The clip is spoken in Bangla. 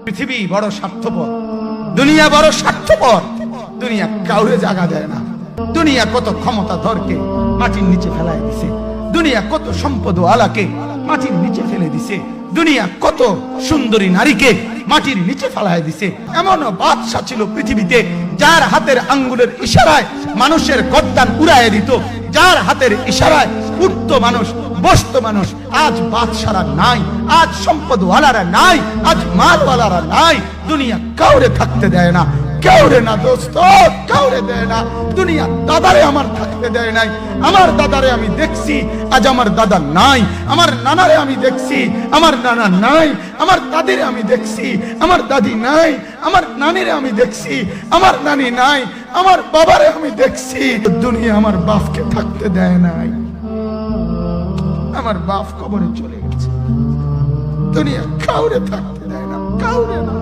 পৃথিবী বড় স্বার্থপর, দুনিয়া বড় স্বার্থপর। দুনিয়া কাউরে জায়গা দেয় না। দুনিয়া কত ক্ষমতা ধরকে মাটির নিচে ফেলায় দিছে। দুনিয়া কত সম্পদ আলাকে মাটির নিচে ফেলে দিছে। দুনিয়া কত সুন্দরী নারীকে মাটির নিচে ফেলায় দিছে। এমনও বাদশা ছিল পৃথিবীতে যার হাতের আঙ্গুলের ইশারায় মানুষের গর্দান উড়াইয়া দিত, যার হাতের ইশারায় উঠত মানুষ, বসত মানুষ। আজ বাদশারা নাই, আজ সম্পদওয়ালারা নাই, আজ মালওয়ালারা নাই। দুনিয়া কাউরে থাকতে দেয় না, কাউরে না দোস্ত, কাউরে দেয় না। দুনিয়া দাদারে আমার থাকতে দেয় নাই। আমার দাদারে আমি দেখছি, আজ আমার দাদা নাই। আমার নানারে আমি দেখছি, আমার নানা নাই। আমার দাদিরে আমি দেখছি, আমার দাদি নাই। আমার নানিরে আমি দেখছি, আমার নানি নাই। আমার বাবারে আমি দেখছি। দুনিয়া আমার বাপকে থাকতে দেয় নাই। আমার বাপ কবরে চলে গেছে। দুনিয়া কাউরে থাকতে দেয় না, কাউরে না।